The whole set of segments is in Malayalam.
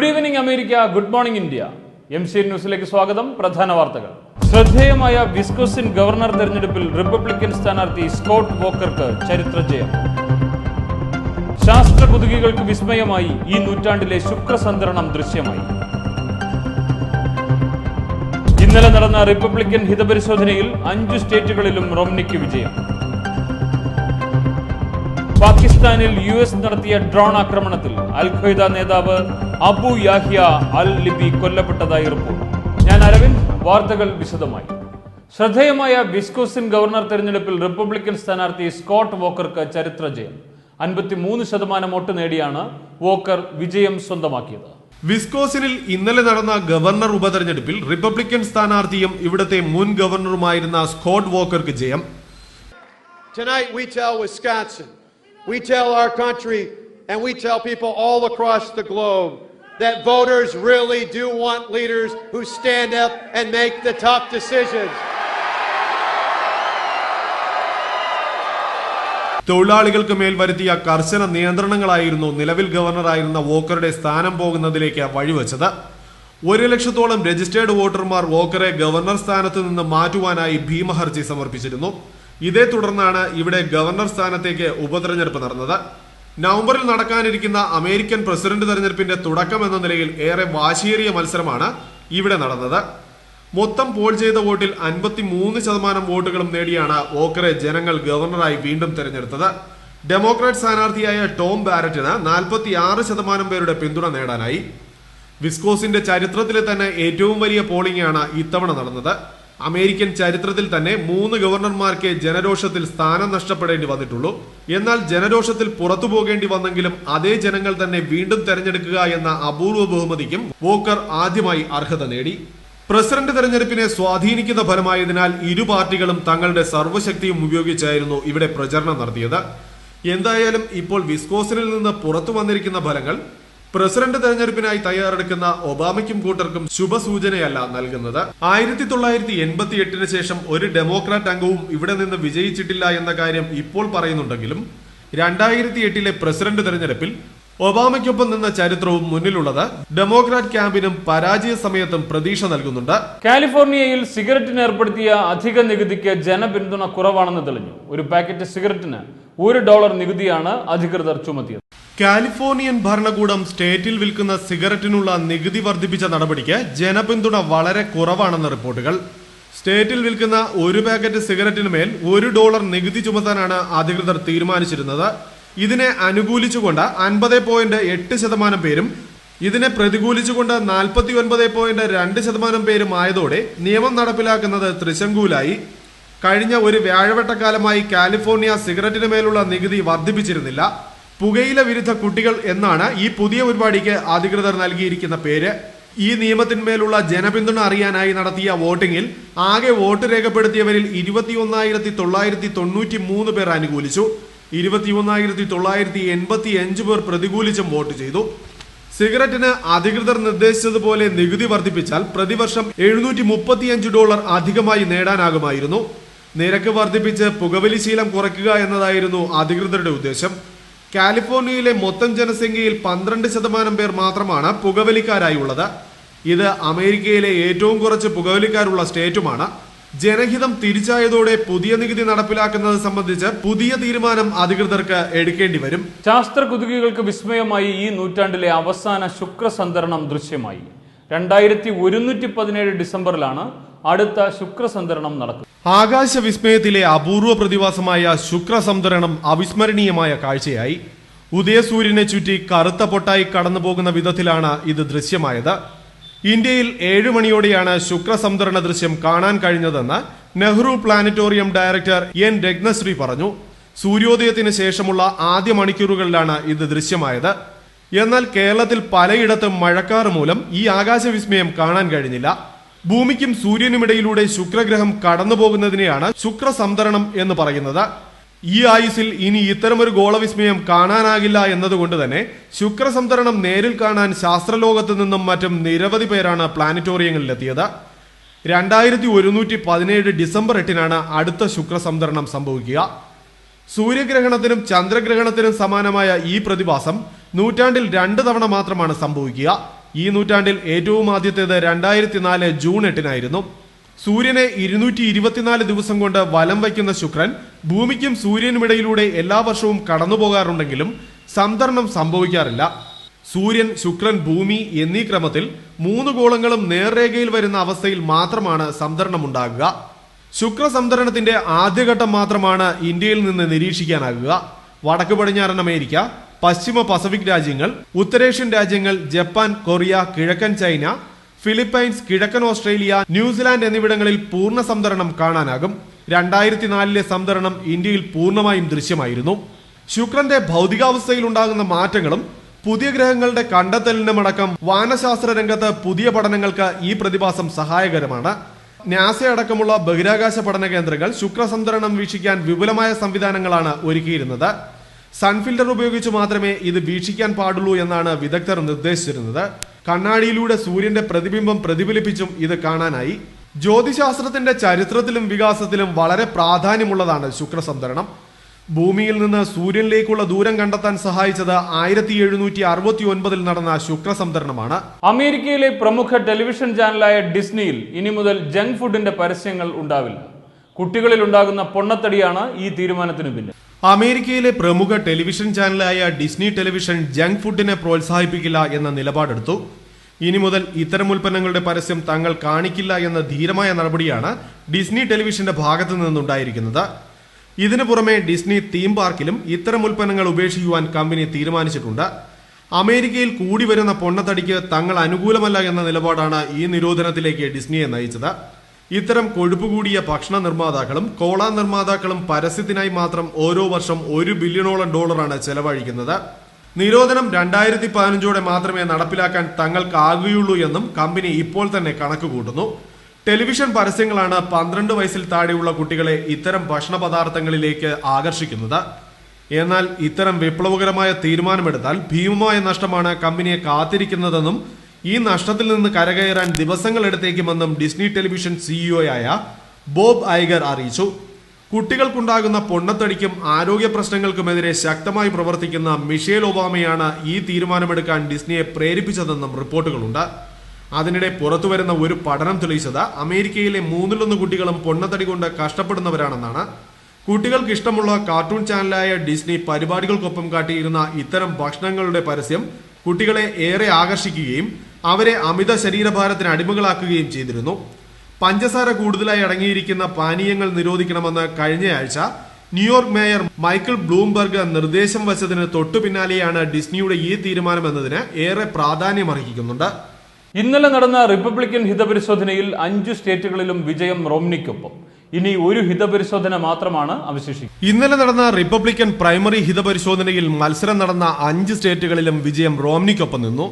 Good evening, America. Good morning, India. MC ന്യൂസിലേക്ക് സ്വാഗതം. പ്രധാന വാർത്തകൾ. ശ്രദ്ധേയമായ വിസ്കോസിൻ ഗവർണർ തെരഞ്ഞെടുപ്പിൽ റിപ്പബ്ലിക്കൻ സ്ഥാനാർത്ഥി സ്കോട്ട് വോക്കർക്ക് ചരിത്ര ജയം. ശാസ്ത്ര കുതുകികൾക്ക് വിസ്മയമായി ഈ നൂറ്റാണ്ടിലെ ശുക്രസന്തരണം ദൃശ്യമായി. ഇന്നലെ നടന്ന റിപ്പബ്ലിക്കൻ ഹിതപരിശോധനയിൽ 5 സ്റ്റേറ്റുകളിലും റോംനിക്ക് വിജയം. പാകിസ്ഥാനിൽ US നടത്തിയ ഡ്രോൺ ആക്രമണത്തിൽ അൽ ഖ്വയ്ദ നേതാവ് അബു യാഹ്യ അൽ ലിബി കൊല്ലപ്പെട്ടതായി റിപ്പോർട്ട്. ഞാൻ അരവിന്ദ്. വാർത്തകൾ വിശദമായി. ശ്രദ്ധേയമായ വിസ്കോസിൻ ഗവർണർ തെരഞ്ഞെടുപ്പിൽ റിപ്പബ്ലിക്കൻ സ്ഥാനാർത്ഥി സ്കോട്ട് വോക്കർക്ക് ചരിത്ര ജയം. 53% വോട്ട് നേടിയാണ് വോക്കർ വിജയം സ്വന്തമാക്കിയത്. വിസ്കോസിനിൽ ഇന്നലെ നടന്ന ഗവർണർ ഉപതെരഞ്ഞെടുപ്പിൽ റിപ്പബ്ലിക്കൻ സ്ഥാനാർത്ഥിയും ഇവിടുത്തെ മുൻ ഗവർണറുമായിരുന്ന സ്കോട്ട് വോക്കർക്ക് ജയം. Tonight we tell Wisconsin, we tell our country, and we tell people all across the globe that voters really do want leaders who stand up and make the tough decisions. തൊഴിലാളികൾക്ക് മേൽ വരുത്തിയ കർശന നിയന്ത്രണങ്ങളായിരുന്നു നിലവിൽ ഗവർണറായിരുന്ന വോക്കറുടെ സ്ഥാനം പോകുന്നതിലേക്ക് വഴിവെച്ചത്. 1 ലക്ഷത്തോളം രജിസ്റ്റേർഡ് വോട്ടർമാർ വോക്കറെ ഗവർണർ സ്ഥാനത്ത് നിന്ന് മാറ്റുവാനായി ഭീമഹർജി സമർപ്പിച്ചിരുന്നു. ഇതേ തുടർന്നാണ് ഇവിടെ ഗവർണർ സ്ഥാനത്തേക്ക് ഉപതെരഞ്ഞെടുപ്പ് നടന്നത്. നവംബറിൽ നടക്കാനിരിക്കുന്ന അമേരിക്കൻ പ്രസിഡന്റ് തെരഞ്ഞെടുപ്പിന്റെ തുടക്കം എന്ന നിലയിൽ ഏറെ വാശിയേറിയ മത്സരമാണ് ഇവിടെ നടന്നത്. മൊത്തം പോൾ ചെയ്ത വോട്ടിൽ 53% വോട്ടുകളും നേടിയാണ് വോക്കറെ ജനങ്ങൾ ഗവർണറായി വീണ്ടും തെരഞ്ഞെടുത്തത്. ഡെമോക്രാറ്റ് സ്ഥാനാർത്ഥിയായ ടോം ബാരറ്റിന് 46% പേരുടെ പിന്തുണ നേടാനായി. വിസ്കോസിന്റെ ചരിത്രത്തിലെ തന്നെ ഏറ്റവും വലിയ പോളിംഗ് ആണ് ഇത്തവണ നടന്നത്. അമേരിക്കൻ ചരിത്രത്തിൽ തന്നെ 3 ഗവർണർമാർക്ക് ജനരോഷത്തിൽ സ്ഥാനം നഷ്ടപ്പെടേണ്ടി വന്നിട്ടുള്ളൂ. എന്നാൽ ജനരോഷത്തിൽ പുറത്തു പോകേണ്ടി വന്നെങ്കിലും അതേ ജനങ്ങൾ തന്നെ വീണ്ടും തെരഞ്ഞെടുക്കുക എന്ന അപൂർവ ബഹുമതിക്കും വോക്കർ ആദ്യമായി അർഹത നേടി. പ്രസിഡന്റ് തെരഞ്ഞെടുപ്പിനെ സ്വാധീനിക്കുന്ന ഫലമായതിനാൽ ഇരു പാർട്ടികളും തങ്ങളുടെ സർവ്വശക്തിയും ഉപയോഗിച്ചായിരുന്നു ഇവിടെ പ്രചരണം നടത്തിയത്. എന്തായാലും ഇപ്പോൾ വിസ്കോസിനിൽ നിന്ന് പുറത്തു വന്നിരിക്കുന്ന ഫലങ്ങൾ പ്രസിഡന്റ് തെരഞ്ഞെടുപ്പിനായി തയ്യാറെടുക്കുന്ന ഒബാമയ്ക്കും കൂട്ടർക്കും ശുഭസൂചനയല്ല നൽകുന്നത്. 1988 ശേഷം ഒരു ഡെമോക്രാറ്റ് അംഗവും ഇവിടെ നിന്ന് വിജയിച്ചിട്ടില്ല എന്ന കാര്യം ഇപ്പോൾ പറയുന്നുണ്ടെങ്കിലും 2008 പ്രസിഡന്റ് തെരഞ്ഞെടുപ്പിൽ ഒബാമയ്ക്കൊപ്പം നിന്ന ചരിത്രവും മുന്നിലുള്ളത് ഡെമോക്രാറ്റ് ക്യാമ്പിനും പരാജയ സമയത്തും പ്രതീക്ഷ നൽകുന്നുണ്ട്. കാലിഫോർണിയയിൽ സിഗരറ്റിന് ഏർപ്പെടുത്തിയ അധിക നികുതിക്ക് ജനപിന്തുണ കുറവാണെന്ന് തെളിഞ്ഞു. ഒരു പാക്കറ്റ് സിഗരറ്റിന് $1 നികുതിയാണ് അധികൃതർ ചുമത്തിയത്. കാലിഫോർണിയൻ ഭരണകൂടം സ്റ്റേറ്റിൽ വിൽക്കുന്ന സിഗരറ്റിനുള്ള നികുതി വർദ്ധിപ്പിച്ച നടപടിക്ക് ജനപിന്തുണ വളരെ കുറവാണെന്ന് റിപ്പോർട്ടുകൾ. സ്റ്റേറ്റിൽ വിൽക്കുന്ന ഒരു പാക്കറ്റ് സിഗരറ്റിന് മേൽ $1 നികുതി ചുമത്താനാണ് അധികൃതർ തീരുമാനിച്ചിരുന്നത്. ഇതിനെ അനുകൂലിച്ചുകൊണ്ട് 50.8% പേരും ഇതിനെ പ്രതികൂലിച്ചുകൊണ്ട് 49.2% പേരും ആയതോടെ നിയമം നടപ്പിലാക്കുന്നത് ത്രിശങ്കൂലായി. കഴിഞ്ഞ ഒരു വ്യാഴവട്ടക്കാലമായി കാലിഫോർണിയ സിഗരറ്റിന് മേലുള്ള നികുതി വർദ്ധിപ്പിച്ചിരുന്നില്ല. പുകയില വിരുദ്ധ കുട്ടികൾ എന്നാണ് ഈ പുതിയ പരിപാടിക്ക് അധികൃതർ നൽകിയിരിക്കുന്ന പേര്. ഈ നിയമത്തിന്മേലുള്ള ജനപിന്തുണ അറിയാനായി നടത്തിയ വോട്ടിംഗിൽ ആകെ വോട്ട് രേഖപ്പെടുത്തിയവരിൽ 21,993 പേർ അനുകൂലിച്ചു. 21,985 പേർ പ്രതികൂലിച്ചും വോട്ട് ചെയ്തു. സിഗരറ്റിന് അധികൃതർ നിർദ്ദേശിച്ചതുപോലെ നികുതി വർദ്ധിപ്പിച്ചാൽ പ്രതിവർഷം $735 അധികമായി നേടാനാകുമായിരുന്നു. നിരക്ക് വർദ്ധിപ്പിച്ച് പുകവലി ശീലം കുറയ്ക്കുക എന്നതായിരുന്നു അധികൃതരുടെ ഉദ്ദേശം. കാലിഫോർണിയയിലെ മൊത്തം ജനസംഖ്യയിൽ 12% പേർ മാത്രമാണ് പുകവലിക്കാരായുള്ളത്. ഇത് അമേരിക്കയിലെ ഏറ്റവും കുറച്ച് പുകവലിക്കാരുള്ള സ്റ്റേറ്റുമാണ്. ജനഹിതം തിരിച്ചായതോടെ പുതിയ നികുതി നടപ്പിലാക്കുന്നത് സംബന്ധിച്ച് പുതിയ തീരുമാനം അധികൃതർക്ക് എടുക്കേണ്ടി വരും. ശാസ്ത്ര കുതുകികൾക്ക് വിസ്മയമായി ഈ നൂറ്റാണ്ടിലെ അവസാന ശുക്രസന്തരണം ദൃശ്യമായി. 2117 ഡിസംബറിലാണ് അടുത്ത ശുക്രസന്തരണം നടക്കുന്നത്. ആകാശ വിസ്മയത്തിലെ അപൂർവ പ്രതിഭാസമായ ശുക്രസംതരണം അവിസ്മരണീയമായ കാഴ്ചയായി. ഉദയസൂര്യനെ ചുറ്റി കറുത്ത പൊട്ടായി കടന്നു പോകുന്ന വിധത്തിലാണ് ഇത് ദൃശ്യമായത്. ഇന്ത്യയിൽ 7 മണിയോടെയാണ് ശുക്രസംതരണ ദൃശ്യം കാണാൻ കഴിഞ്ഞതെന്ന് Nehru planetarium director N. Ratnasree പറഞ്ഞു. സൂര്യോദയത്തിന് ശേഷമുള്ള ആദ്യ മണിക്കൂറുകളിലാണ് ഇത് ദൃശ്യമായത്. എന്നാൽ കേരളത്തിൽ പലയിടത്തും മഴക്കാറ് മൂലം ഈ ആകാശവിസ്മയം കാണാൻ കഴിഞ്ഞില്ല. ഭൂമിക്കും സൂര്യനുമിടയിലൂടെ ശുക്രഗ്രഹം കടന്നു പോകുന്നതിനെയാണ് ശുക്രസംതരണം എന്ന് പറയുന്നത്. ഈ ആയുസിൽ ഇനി ഇത്തരമൊരു ഗോളവിസ്മയം കാണാനാകില്ല എന്നതുകൊണ്ട് തന്നെ ശുക്രസംതരണം നേരിൽ കാണാൻ ശാസ്ത്രലോകത്ത് നിന്നും മറ്റും നിരവധി പേരാണ് പ്ലാനറ്റോറിയങ്ങളിലെത്തിയത്. 2117 ഡിസംബർ 8 അടുത്ത ശുക്രസംതരണം സംഭവിക്കുക. സൂര്യഗ്രഹണത്തിനും ചന്ദ്രഗ്രഹണത്തിനും സമാനമായ ഈ പ്രതിഭാസം നൂറ്റാണ്ടിൽ 2 തവണ മാത്രമാണ് സംഭവിക്കുക. ഈ നൂറ്റാണ്ടിൽ ഏറ്റവും ആദ്യത്തേത് 2004 ജൂൺ 8-നായിരുന്നു. സൂര്യനെ 224 ദിവസം കൊണ്ട് വലം വയ്ക്കുന്ന ശുക്രൻ ഭൂമിക്കും സൂര്യനുമിടയിലൂടെ എല്ലാ വർഷവും കടന്നുപോകാറുണ്ടെങ്കിലും സന്തരണം സംഭവിക്കാറില്ല. സൂര്യൻ, ശുക്രൻ, ഭൂമി എന്നീ ക്രമത്തിൽ 3 ഗോളങ്ങളും നേർരേഖയിൽ വരുന്ന അവസ്ഥയിൽ മാത്രമാണ് സംതരണം ഉണ്ടാകുക. ശുക്ര സംതരണത്തിന്റെ ആദ്യഘട്ടം മാത്രമാണ് ഇന്ത്യയിൽ നിന്ന് നിരീക്ഷിക്കാനാകുക. വടക്ക് പടിഞ്ഞാറൻ അമേരിക്ക, പശ്ചിമ പസഫിക് രാജ്യങ്ങൾ, ഉത്തരേഷ്യൻ രാജ്യങ്ങൾ, ജപ്പാൻ, കൊറിയ, കിഴക്കൻ ചൈന, ഫിലിപ്പൈൻസ്, കിഴക്കൻ ഓസ്ട്രേലിയ, ന്യൂസിലാൻഡ് എന്നിവിടങ്ങളിൽ പൂർണ്ണ സംതരണം കാണാനാകും. 2004 സംതരണം ഇന്ത്യയിൽ പൂർണ്ണമായും ദൃശ്യമായിരുന്നു. ശുക്രന്റെ ഭൗതികാവസ്ഥയിൽ ഉണ്ടാകുന്ന മാറ്റങ്ങളും പുതിയ ഗ്രഹങ്ങളുടെ കണ്ടെത്തലിനുമടക്കം വാനശാസ്ത്ര രംഗത്ത് പുതിയ പഠനങ്ങൾക്ക് ഈ പ്രതിഭാസം സഹായകരമാണ്. നാസ അടക്കമുള്ള ബഹിരാകാശ പഠന കേന്ദ്രങ്ങൾ ശുക്രസംതരണം വീക്ഷിക്കാൻ വിപുലമായ സംവിധാനങ്ങളാണ് ഒരുക്കിയിരുന്നത്. സൺഫിൽറ്റർ ഉപയോഗിച്ച് മാത്രമേ ഇത് വീക്ഷിക്കാൻ പാടുള്ളൂ എന്നാണ് വിദഗ്ധർ നിർദ്ദേശിച്ചിരുന്നത്. കണ്ണാടിയിലൂടെ സൂര്യന്റെ പ്രതിബിംബം പ്രതിഫലിപ്പിച്ചും ഇത് കാണാനായി. ജ്യോതിശാസ്ത്രത്തിന്റെ ചരിത്രത്തിലും വികാസത്തിലും വളരെ പ്രാധാന്യമുള്ളതാണ് ശുക്രസംതരണം. ഭൂമിയിൽ നിന്ന് സൂര്യനിലേക്കുള്ള ദൂരം കണ്ടെത്താൻ സഹായിച്ചത് 1769 നടന്ന ശുക്രസംതരണമാണ്. അമേരിക്കയിലെ പ്രമുഖ ടെലിവിഷൻ ചാനലായ ഡിസ്നിയിൽ ഇനി മുതൽ ജങ്ക് ഫുഡിന്റെ പരസ്യങ്ങൾ ഉണ്ടാവില്ല. കുട്ടികളിൽ ഉണ്ടാകുന്ന പൊണ്ണത്തടിയാണ് ഈ തീരുമാനത്തിന് പിന്നിൽ. അമേരിക്കയിലെ പ്രമുഖ ടെലിവിഷൻ ചാനലായ ഡിസ്നി ടെലിവിഷൻ ജങ്ക് ഫുഡിനെ പ്രോത്സാഹിപ്പിക്കില്ല എന്ന നിലപാടെടുത്തു. ഇനി മുതൽ ഇത്തരം ഉൽപ്പന്നങ്ങളുടെ പരസ്യം തങ്ങൾ കാണിക്കില്ല എന്ന ധീരമായ നടപടിയാണ് ഡിസ്നി ടെലിവിഷന്റെ ഭാഗത്തു നിന്നുണ്ടായിരിക്കുന്നത്. ഇതിനു പുറമെ ഡിസ്നി തീം പാർക്കിലും ഇത്തരം ഉൽപ്പന്നങ്ങൾ ഉപേക്ഷിക്കുവാൻ കമ്പനി തീരുമാനിച്ചിട്ടുണ്ട്. അമേരിക്കയിൽ കൂടി വരുന്ന പൊണ്ണത്തടിക്ക് തങ്ങൾ അനുകൂലമല്ല എന്ന നിലപാടാണ് ഈ നിരോധനത്തിലേക്ക് ഡിസ്നിയെ നയിച്ചത്. ഇത്തരം കൊഴുപ്പ് കൂടിയ ഭക്ഷണ നിർമ്മാതാക്കളും കോള നിർമ്മാതാക്കളും പരസ്യത്തിനായി മാത്രം ഓരോ വർഷം $1 ബില്യണോളം ചെലവഴിക്കുന്നത്. നിരോധനം 2015 മാത്രമേ നടപ്പിലാക്കാൻ തങ്ങൾക്കാകുകയുള്ളൂ എന്നും കമ്പനി ഇപ്പോൾ തന്നെ കണക്ക് കൂട്ടുന്നു. ടെലിവിഷൻ പരസ്യങ്ങളാണ് 12 വയസ്സിൽ താഴെയുള്ള കുട്ടികളെ ഇത്തരം ഭക്ഷണ പദാർത്ഥങ്ങളിലേക്ക് ആകർഷിക്കുന്നത്. എന്നാൽ ഇത്തരം വിപ്ലവകരമായ തീരുമാനമെടുത്താൽ ഭീമമായ നഷ്ടമാണ് കമ്പനിയെ കാത്തിരിക്കുന്നതെന്നും ഈ നഷ്ടത്തിൽ നിന്ന് കരകയറാൻ ദിവസങ്ങൾ എടുത്തേക്കുമെന്നും ഡിസ്നി ടെലിവിഷൻ സിഇഒയായ ബോബ് ഐഗർ അറിയിച്ചു. കുട്ടികൾക്കുണ്ടാകുന്ന പൊണ്ണത്തടിക്കും ആരോഗ്യ പ്രശ്നങ്ങൾക്കുമെതിരെ ശക്തമായി പ്രവർത്തിക്കുന്ന മിഷേൽ ഒബാമയാണ് ഈ തീരുമാനമെടുക്കാൻ ഡിസ്നിയെ പ്രേരിപ്പിച്ചതെന്നും റിപ്പോർട്ടുകളുണ്ട്. അതിനിടെ പുറത്തുവരുന്ന ഒരു പഠനം തെളിയിച്ചത് അമേരിക്കയിലെ 1/3 കുട്ടികളും പൊണ്ണത്തടി കൊണ്ട് കഷ്ടപ്പെടുന്നവരാണെന്നാണ്. കുട്ടികൾക്ക് ഇഷ്ടമുള്ള കാർട്ടൂൺ ചാനലായ ഡിസ്നി പരിപാടികൾക്കൊപ്പം കാട്ടിയിരുന്ന ഇത്തരം ഭക്ഷണങ്ങളുടെ പരസ്യം കുട്ടികളെ ഏറെ ആകർഷിക്കുകയും അവരെ അമിത ശരീരഭാരത്തിന് അടിമകളാക്കുകയും ചെയ്തിരുന്നു. പഞ്ചസാര കൂടുതലായി അടങ്ങിയിരിക്കുന്ന പാനീയങ്ങൾ നിരോധിക്കണമെന്ന് കഴിഞ്ഞയാഴ്ച ന്യൂയോർക്ക് മേയർ മൈക്കിൾ ബ്ലൂംബർഗ് നിർദ്ദേശം വച്ചതിന് തൊട്ടു പിന്നാലെയാണ് ഡിസ്നിയുടെ ഈ തീരുമാനമെന്നതിന് ഏറെ പ്രാധാന്യമർഹിക്കുന്നുണ്ട്. ഇന്നലെ നടന്ന റിപ്പബ്ലിക്കൻ ഹിതപരിശോധനയിൽ 5 സ്റ്റേറ്റുകളിലും വിജയം റോംനിക്കൊപ്പം. ഇനി ഒരു ഹിതപരിശോധന മാത്രമാണ് അവശേഷിക്കുന്നത്. ഇന്നലെ നടന്ന റിപ്പബ്ലിക്കൻ പ്രൈമറി ഹിതപരിശോധനയിൽ മത്സരം നടന്ന 5 സ്റ്റേറ്റുകളിലും വിജയം റോംനിക്കൊപ്പം നിന്നു.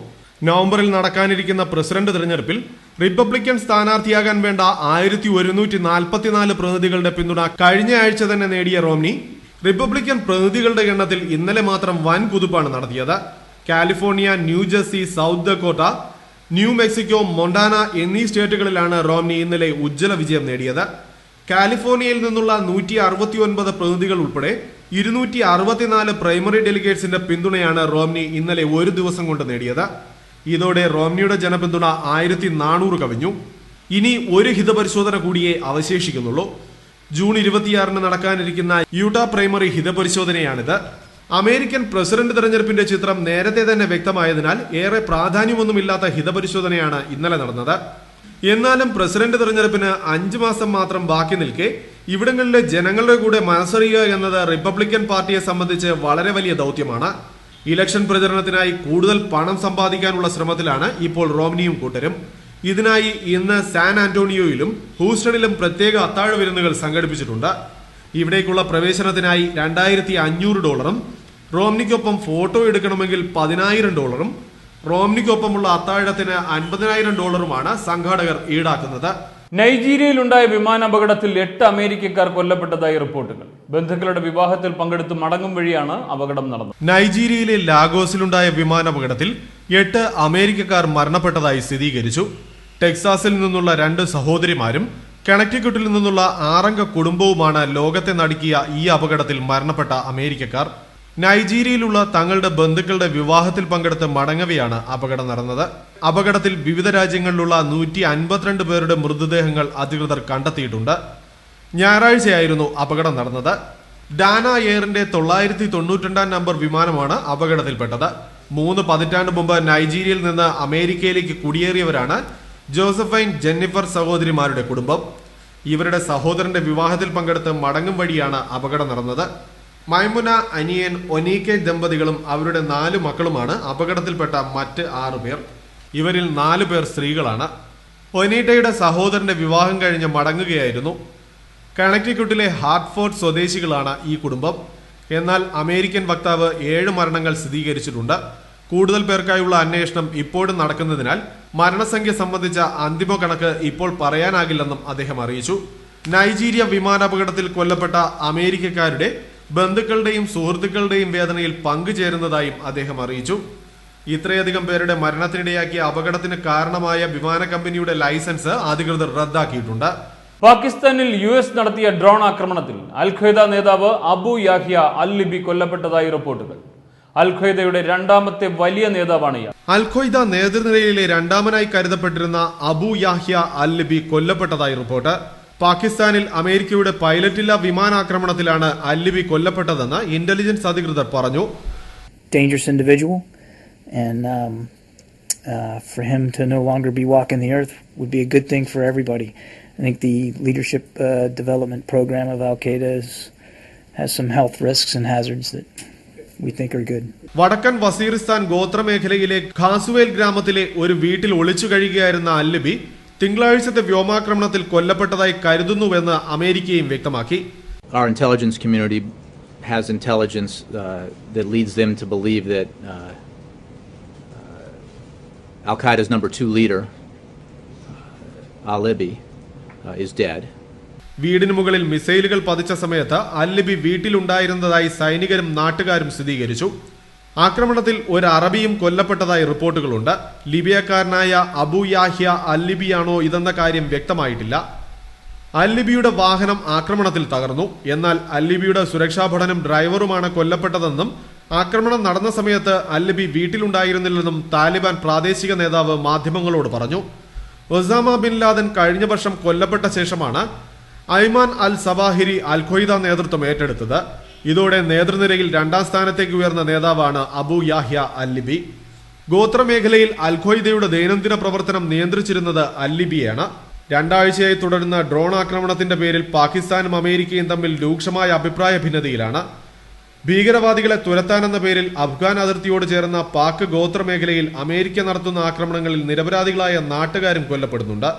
നവംബറിൽ നടക്കാനിരിക്കുന്ന പ്രസിഡന്റ് തെരഞ്ഞെടുപ്പിൽ റിപ്പബ്ലിക്കൻ സ്ഥാനാർത്ഥിയാകാൻ വേണ്ട 1144 പ്രതിനിധികളുടെ പിന്തുണ കഴിഞ്ഞ ആഴ്ച തന്നെ നേടിയ റോംനി റിപ്പബ്ലിക്കൻ പ്രതിനിധികളുടെ എണ്ണത്തിൽ ഇന്നലെ മാത്രം വൻ കുതിപ്പാണ് നടത്തിയത്. California, New Jersey, south Dakota, new Mexico, Montana എന്നീ സ്റ്റേറ്റുകളിലാണ് റോംനി ഇന്നലെ ഉജ്ജ്വല വിജയം നേടിയത്. കാലിഫോർണിയയിൽ നിന്നുള്ള 169 പ്രതിനിധികൾ ഉൾപ്പെടെ 264 പ്രൈമറി ഡെലിഗേറ്റ്സിന്റെ പിന്തുണയാണ് റോംനി ഇന്നലെ ഒരു ദിവസം കൊണ്ട് നേടിയത്. ഇതോടെ റോംനിയുടെ ജനപിന്തുണ 1400 കവിഞ്ഞു. ഇനി ഒരു ഹിതപരിശോധന കൂടിയേ അവശേഷിക്കുന്നുള്ളൂ. ജൂൺ 26 നടക്കാനിരിക്കുന്ന യൂട്ടാ പ്രൈമറി ഹിതപരിശോധനയാണിത്. അമേരിക്കൻ പ്രസിഡന്റ് തെരഞ്ഞെടുപ്പിന്റെ ചിത്രം നേരത്തെ തന്നെ വ്യക്തമായതിനാൽ ഏറെ പ്രാധാന്യമൊന്നുമില്ലാത്ത ഹിതപരിശോധനയാണ് ഇന്നലെ നടന്നത്. എന്നാലും പ്രസിഡന്റ് തെരഞ്ഞെടുപ്പിന് 5 മാസം മാത്രം ബാക്കി നിൽക്കെ ഇവിടങ്ങളിലെ ജനങ്ങളുടെ കൂടെ മനസ്സറിയുക എന്നത് റിപ്പബ്ലിക്കൻ പാർട്ടിയെ സംബന്ധിച്ച് വളരെ വലിയ ദൗത്യമാണ്. ഇലക്ഷൻ പ്രചരണത്തിനായി കൂടുതൽ പണം സമ്പാദിക്കാനുള്ള ശ്രമത്തിലാണ് ഇപ്പോൾ റോംനിയും കൂട്ടരും. ഇതിനായി ഇന്ന് സാൻ ആന്റോണിയോയിലും ഹൂസ്റ്റണിലും പ്രത്യേക അത്താഴ വിരുന്നുകൾ സംഘടിപ്പിച്ചിട്ടുണ്ട്. ഇവിടേക്കുള്ള പ്രവേശനത്തിനായി $2500, റോംനിക്കൊപ്പം ഫോട്ടോ എടുക്കണമെങ്കിൽ $10,000, റോംനിക്കൊപ്പമുള്ള അത്താഴത്തിന് $50,000 സംഘാടകർ ഈടാക്കുന്നത്. നൈജീരിയയിലുണ്ടായ വിമാനാപകടത്തിൽ 8 അമേരിക്കക്കാർ കൊല്ലപ്പെട്ടതായി റിപ്പോർട്ടുകൾ. ബന്ധുക്കളുടെ വിവാഹത്തിൽ പങ്കെടുത്ത് മടങ്ങും വഴിയാണ് അപകടം നടന്നത്. നൈജീരിയയിലെ ലാഗോസിലുണ്ടായ വിമാനാപകടത്തിൽ 8 അമേരിക്കക്കാർ മരണപ്പെട്ടതായി സ്ഥിരീകരിച്ചു. ടെക്സാസിൽ നിന്നുള്ള 2 സഹോദരിമാരും കണക്ടിക്കട്ടിൽ നിന്നുള്ള 6 അംഗ കുടുംബവുമാണ് ലോകത്തെ നടുക്കിയ ഈ അപകടത്തിൽ മരണപ്പെട്ട അമേരിക്കക്കാർ. നൈജീരിയയിലുള്ള തങ്ങളുടെ ബന്ധുക്കളുടെ വിവാഹത്തിൽ പങ്കെടുത്ത് മടങ്ങവെയാണ് അപകടം നടന്നത്. അപകടത്തിൽ വിവിധ രാജ്യങ്ങളിലുള്ള 152 പേരുടെ മൃതദേഹങ്ങൾ അധികൃതർ കണ്ടെത്തിയിട്ടുണ്ട്. ഞായറാഴ്ചയായിരുന്നു അപകടം നടന്നത്. ഡാന എയറിന്റെ 992 നമ്പർ വിമാനമാണ് അപകടത്തിൽപ്പെട്ടത്. 3 പതിറ്റാണ്ട് മുമ്പ് നൈജീരിയയിൽ നിന്ന് അമേരിക്കയിലേക്ക് കുടിയേറിയവരാണ് ജോസഫൈൻ ജെന്നിഫർ സഹോദരിമാരുടെ കുടുംബം. ഇവരുടെ സഹോദരന്റെ വിവാഹത്തിൽ പങ്കെടുത്ത് മടങ്ങും വഴിയാണ് അപകടം നടന്നത്. മൈമുന, അനിയൻ, ഒനീക്കെ ദമ്പതികളും അവരുടെ 4 മക്കളുമാണ് അപകടത്തിൽപ്പെട്ട മറ്റ് 6 പേർ. ഇവരിൽ 4 പേർ സ്ത്രീകളാണ്. ഒനീറ്റയുടെ സഹോദരന്റെ വിവാഹം കഴിഞ്ഞ് മടങ്ങുകയായിരുന്നു. കണക്റ്റിക്കുട്ടിലെ ഹാർട്ട്ഫോർഡ് സ്വദേശികളാണ് ഈ കുടുംബം. എന്നാൽ അമേരിക്കൻ വക്താവ് 7 മരണങ്ങൾ സ്ഥിരീകരിച്ചിട്ടുണ്ട്. കൂടുതൽ പേർക്കായുള്ള അന്വേഷണം ഇപ്പോഴും നടക്കുന്നതിനാൽ മരണസംഖ്യ സംബന്ധിച്ച അന്തിമ കണക്ക് ഇപ്പോൾ പറയാനാകില്ലെന്നും അദ്ദേഹം അറിയിച്ചു. നൈജീരിയ വിമാനാപകടത്തിൽ കൊല്ലപ്പെട്ട അമേരിക്കക്കാരുടെ ബന്ധുക്കളുടെയും സുഹൃത്തുക്കളുടെയും വേദനയിൽ പങ്കുചേരുന്നതായും അദ്ദേഹം അറിയിച്ചു. ഇത്രയധികം പേരുടെ മരണത്തിനിടയാക്കിയ അപകടത്തിന് കാരണമായ വിമാന കമ്പനിയുടെ ലൈസൻസ് അധികൃതർ റദ്ദാക്കിയിട്ടുണ്ട്. പാകിസ്ഥാനിൽ US നടത്തിയ ഡ്രോൺ ആക്രമണത്തിൽ അൽ-ഖ്വയ്ദ നേതാവ് അബു യാഹ്യ അൽ-ലിബി കൊല്ലപ്പെട്ടതായി റിപ്പോർട്ടുകൾ. അൽ-ഖ്വയ്ദയുടെ രണ്ടാമത്തെ വലിയ നേതാവാണ് ഇയാൾ. അൽ-ഖ്വയ്ദ നേതൃനിരയിലെ രണ്ടാമനായി കരുതപ്പെട്ടിരുന്ന അബു യാഹ്യ അൽ-ലിബി കൊല്ലപ്പെട്ടതായി റിപ്പോർട്ട്. പാകിസ്ഥാനിൽ അമേരിക്കയുടെ പൈലറ്റില്ല വിമാനാക്രമണത്തിലാണ് അൽ-ലിബി കൊല്ലപ്പെട്ടതെന്ന് ഇന്റലിജൻസ് അധികൃതർ പറഞ്ഞു. Dangerous individual, and for him to no longer be walking the earth would be a good thing for everybody. I think the leadership development program of Al-Qaeda has some health risks and hazards that we think are good. വടക്കൻ വസീറിസ്ഥാൻ ഗോത്രമേഖലയിലെ ഖാസുവേൽ ഗ്രാമത്തിലെ ഒരു വീട്ടിൽ ഒളിച്ചു കഴിയുകയായിരുന്ന അൽ-ലിബി തിങ്കളാഴ്ചത്തെ വ്യോമാക്രമണത്തിൽ കൊല്ലപ്പെട്ടതായി കരുതുന്നുവെന്ന് അമേരിക്കയും വ്യക്തമാക്കി. Our intelligence community has intelligence that leads them to believe that Al-Qaeda's number 2 leader, Al-Libi, is dead. വീടിന് മുകളിൽ മിസൈലുകൾ പതിച്ച സമയത്ത് അൽ-ലിബി വീട്ടിലുണ്ടായിരുന്നതായി സൈനികരും നാട്ടുകാരും സ്ഥിരീകരിച്ചു. ആക്രമണത്തിൽ ഒരു അറബിയും കൊല്ലപ്പെട്ടതായി റിപ്പോർട്ടുകളുണ്ട്. ലിബിയക്കാരനായ അബു യാഹ്യ അൽ-ലിബിയാണോ ഇതെന്ന കാര്യം വ്യക്തമായിട്ടില്ല. അൽ-ലിബിയുടെ വാഹനം ആക്രമണത്തിൽ തകർന്നു. എന്നാൽ അൽ-ലിബിയുടെ സുരക്ഷാഭടനും ഡ്രൈവറുമാണ് കൊല്ലപ്പെട്ടതെന്നും ആക്രമണം നടന്ന സമയത്ത് അൽ-ലിബി വീട്ടിലുണ്ടായിരുന്നില്ലെന്നും താലിബാൻ പ്രാദേശിക നേതാവ് മാധ്യമങ്ങളോട് പറഞ്ഞു. ഒസാമ ബിൻ ലാദൻ കഴിഞ്ഞ വർഷം കൊല്ലപ്പെട്ട ശേഷമാണ് ഐമാൻ അൽ സവാഹിരി അൽ-ഖ്വയ്ദ നേതൃത്വം ഏറ്റെടുത്തത്. ഇതോടെ നേതൃനിരയിൽ 2ാം സ്ഥാനത്തേക്ക് ഉയർന്ന നേതാവാണ് അബു യാഹ്യ അൽ-ലിബി. ഗോത്രമേഖലയിൽ അൽ-ഖ്വയ്ദയുടെ ദൈനംദിന പ്രവർത്തനം നിയന്ത്രിച്ചിരുന്നത് അൽ-ലിബിയാണ്. 2 ആഴ്ചയായി തുടരുന്ന ഡ്രോൺ ആക്രമണത്തിന്റെ പേരിൽ പാകിസ്ഥാനും അമേരിക്കയും തമ്മിൽ രൂക്ഷമായ അഭിപ്രായ ഭിന്നതയിലാണ്. ഭീകരവാദികളെ തുരത്താനെന്ന പേരിൽ അഫ്ഗാൻ അതിർത്തിയോട് ചേർന്ന പാക് ഗോത്രമേഖലയിൽ അമേരിക്ക നടത്തുന്ന ആക്രമണങ്ങളിൽ നിരപരാധികളായ നാട്ടുകാരും കൊല്ലപ്പെടുന്നുണ്ട്.